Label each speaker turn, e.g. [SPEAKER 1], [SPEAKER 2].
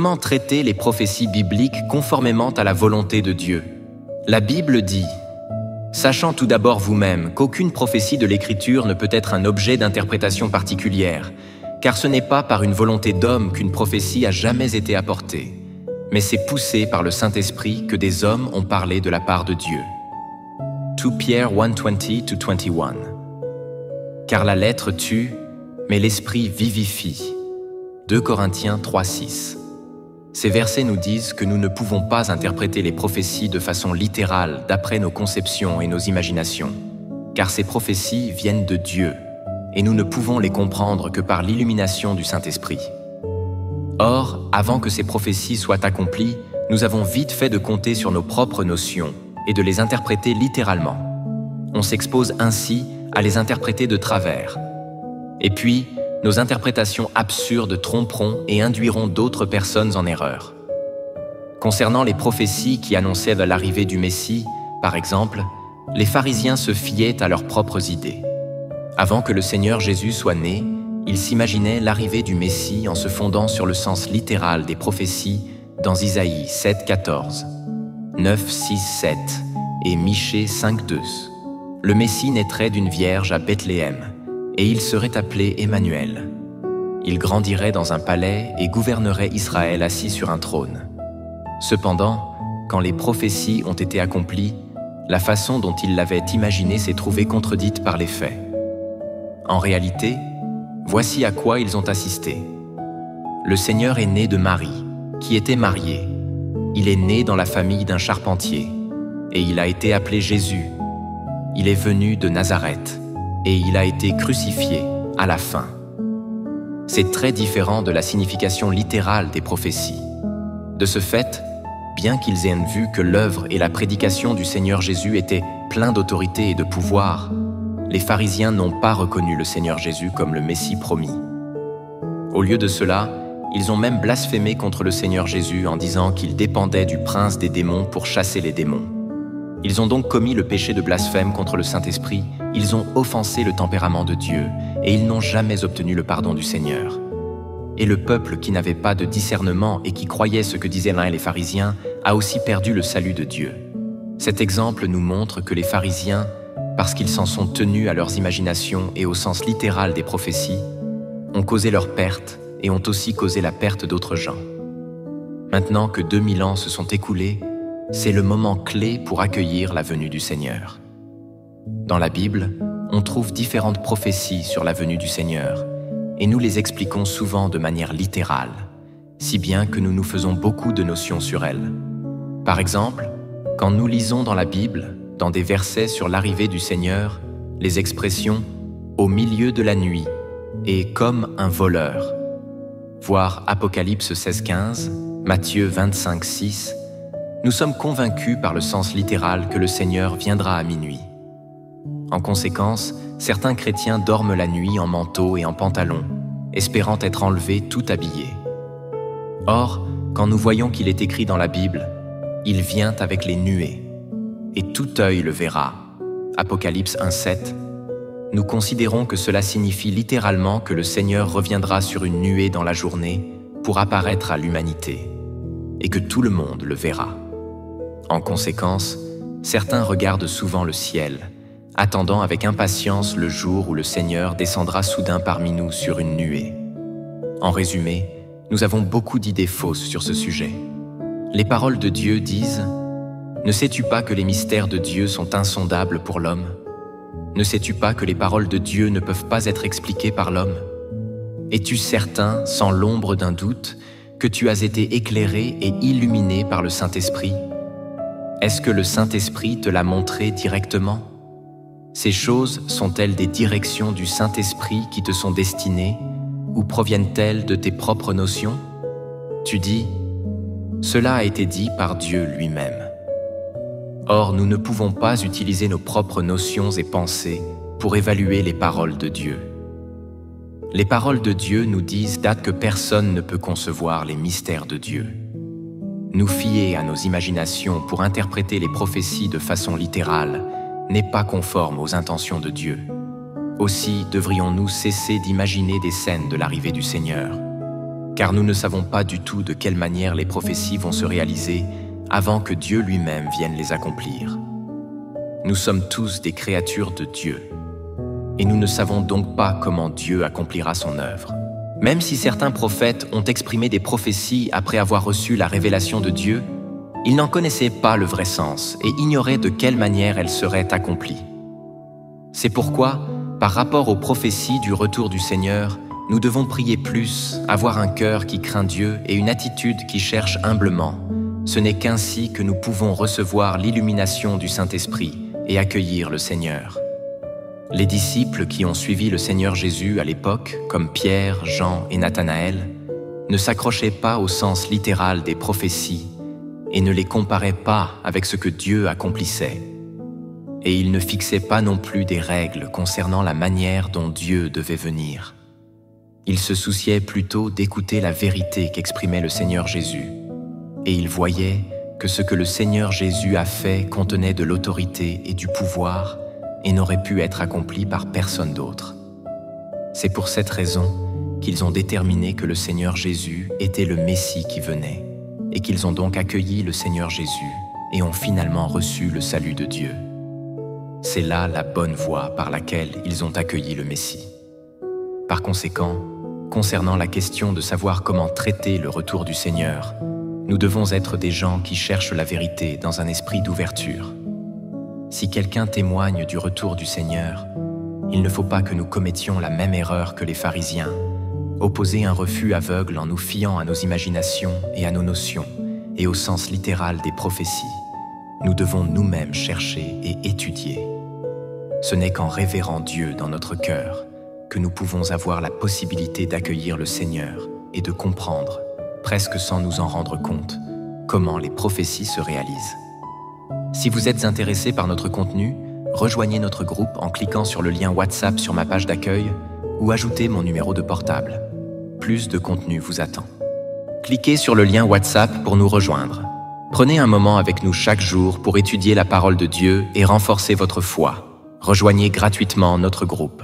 [SPEAKER 1] Comment traiter les prophéties bibliques conformément à la volonté de Dieu? La Bible dit « Sachant tout d'abord vous-même qu'aucune prophétie de l'Écriture ne peut être un objet d'interprétation particulière, car ce n'est pas par une volonté d'homme qu'une prophétie a jamais été apportée, mais c'est poussé par le Saint-Esprit que des hommes ont parlé de la part de Dieu. » 2 Pierre 1:20-21. Car la lettre tue, mais l'Esprit vivifie. 2 Corinthiens 3:6. Ces versets nous disent que nous ne pouvons pas interpréter les prophéties de façon littérale d'après nos conceptions et nos imaginations, car ces prophéties viennent de Dieu, et nous ne pouvons les comprendre que par l'illumination du Saint-Esprit. Or, avant que ces prophéties soient accomplies, nous avons vite fait de compter sur nos propres notions et de les interpréter littéralement. On s'expose ainsi à les interpréter de travers. Et puis, nos interprétations absurdes tromperont et induiront d'autres personnes en erreur. Concernant les prophéties qui annonçaient l'arrivée du Messie, par exemple, les pharisiens se fiaient à leurs propres idées. Avant que le Seigneur Jésus soit né, ils s'imaginaient l'arrivée du Messie en se fondant sur le sens littéral des prophéties dans Isaïe 7:14, 9:6-7 et Michée 5:2. Le Messie naîtrait d'une vierge à Bethléem, et il serait appelé Emmanuel. Il grandirait dans un palais et gouvernerait Israël assis sur un trône. Cependant, quand les prophéties ont été accomplies, la façon dont ils l'avaient imaginé s'est trouvée contredite par les faits. En réalité, voici à quoi ils ont assisté. Le Seigneur est né de Marie, qui était mariée. Il est né dans la famille d'un charpentier, et il a été appelé Jésus. Il est venu de Nazareth, et il a été crucifié à la fin. C'est très différent de la signification littérale des prophéties. De ce fait, bien qu'ils aient vu que l'œuvre et la prédication du Seigneur Jésus étaient pleins d'autorité et de pouvoir, les pharisiens n'ont pas reconnu le Seigneur Jésus comme le Messie promis. Au lieu de cela, ils ont même blasphémé contre le Seigneur Jésus en disant qu'il dépendait du prince des démons pour chasser les démons. Ils ont donc commis le péché de blasphème contre le Saint-Esprit, ils ont offensé le tempérament de Dieu, et ils n'ont jamais obtenu le pardon du Seigneur. Et le peuple qui n'avait pas de discernement et qui croyait ce que disaient les pharisiens a aussi perdu le salut de Dieu. Cet exemple nous montre que les pharisiens, parce qu'ils s'en sont tenus à leurs imaginations et au sens littéral des prophéties, ont causé leur perte et ont aussi causé la perte d'autres gens. Maintenant que 2000 ans se sont écoulés, c'est le moment clé pour accueillir la venue du Seigneur. Dans la Bible, on trouve différentes prophéties sur la venue du Seigneur, et nous les expliquons souvent de manière littérale, si bien que nous nous faisons beaucoup de notions sur elles. Par exemple, quand nous lisons dans la Bible, dans des versets sur l'arrivée du Seigneur, les expressions « au milieu de la nuit » et « comme un voleur », voir Apocalypse 16:15, Matthieu 25:6, nous sommes convaincus par le sens littéral que le Seigneur viendra à minuit. En conséquence, certains chrétiens dorment la nuit en manteau et en pantalon, espérant être enlevés tout habillés. Or, quand nous voyons qu'il est écrit dans la Bible, « Il vient avec les nuées » et tout œil le verra, Apocalypse 1:7, nous considérons que cela signifie littéralement que le Seigneur reviendra sur une nuée dans la journée pour apparaître à l'humanité, et que tout le monde le verra. En conséquence, certains regardent souvent le ciel, attendant avec impatience le jour où le Seigneur descendra soudain parmi nous sur une nuée. En résumé, nous avons beaucoup d'idées fausses sur ce sujet. Les paroles de Dieu disent « Ne sais-tu pas que les mystères de Dieu sont insondables pour l'homme? Ne sais-tu pas que les paroles de Dieu ne peuvent pas être expliquées par l'homme? Es-tu certain, sans l'ombre d'un doute, que tu as été éclairé et illuminé par le Saint-Esprit? Est-ce que le Saint-Esprit te l'a montré directement? Ces choses sont-elles des directions du Saint-Esprit qui te sont destinées ou proviennent-elles de tes propres notions? Tu dis « Cela a été dit par Dieu lui-même ». Or, nous ne pouvons pas utiliser nos propres notions et pensées pour évaluer les paroles de Dieu. Les paroles de Dieu nous disent que personne ne peut concevoir les mystères de Dieu. Nous fier à nos imaginations pour interpréter les prophéties de façon littérale n'est pas conforme aux intentions de Dieu. Aussi devrions-nous cesser d'imaginer des scènes de l'arrivée du Seigneur. car nous ne savons pas du tout de quelle manière les prophéties vont se réaliser avant que Dieu lui-même vienne les accomplir. Nous sommes tous des créatures de Dieu, et nous ne savons donc pas comment Dieu accomplira son œuvre. Même si certains prophètes ont exprimé des prophéties après avoir reçu la révélation de Dieu, ils n'en connaissaient pas le vrai sens et ignoraient de quelle manière elles seraient accomplies. C'est pourquoi, par rapport aux prophéties du retour du Seigneur, nous devons prier plus, avoir un cœur qui craint Dieu et une attitude qui cherche humblement. Ce n'est qu'ainsi que nous pouvons recevoir l'illumination du Saint-Esprit et accueillir le Seigneur. Les disciples qui ont suivi le Seigneur Jésus à l'époque, comme Pierre, Jean et Nathanaël, ne s'accrochaient pas au sens littéral des prophéties et ne les comparaient pas avec ce que Dieu accomplissait. Et ils ne fixaient pas non plus des règles concernant la manière dont Dieu devait venir. Ils se souciaient plutôt d'écouter la vérité qu'exprimait le Seigneur Jésus, et ils voyaient que ce que le Seigneur Jésus a fait contenait de l'autorité et du pouvoir et n'aurait pu être accompli par personne d'autre. C'est pour cette raison qu'ils ont déterminé que le Seigneur Jésus était le Messie qui venait, et qu'ils ont donc accueilli le Seigneur Jésus et ont finalement reçu le salut de Dieu. C'est là la bonne voie par laquelle ils ont accueilli le Messie. Par conséquent, concernant la question de savoir comment traiter le retour du Seigneur, nous devons être des gens qui cherchent la vérité dans un esprit d'ouverture. Si quelqu'un témoigne du retour du Seigneur, il ne faut pas que nous commettions la même erreur que les pharisiens, opposer un refus aveugle en nous fiant à nos imaginations et à nos notions, et au sens littéral des prophéties. Nous devons nous-mêmes chercher et étudier. Ce n'est qu'en révérant Dieu dans notre cœur que nous pouvons avoir la possibilité d'accueillir le Seigneur et de comprendre, presque sans nous en rendre compte, comment les prophéties se réalisent. Si vous êtes intéressé par notre contenu, rejoignez notre groupe en cliquant sur le lien WhatsApp sur ma page d'accueil ou ajoutez mon numéro de portable. Plus de contenu vous attend. Cliquez sur le lien WhatsApp pour nous rejoindre. Prenez un moment avec nous chaque jour pour étudier la parole de Dieu et renforcer votre foi. Rejoignez gratuitement notre groupe.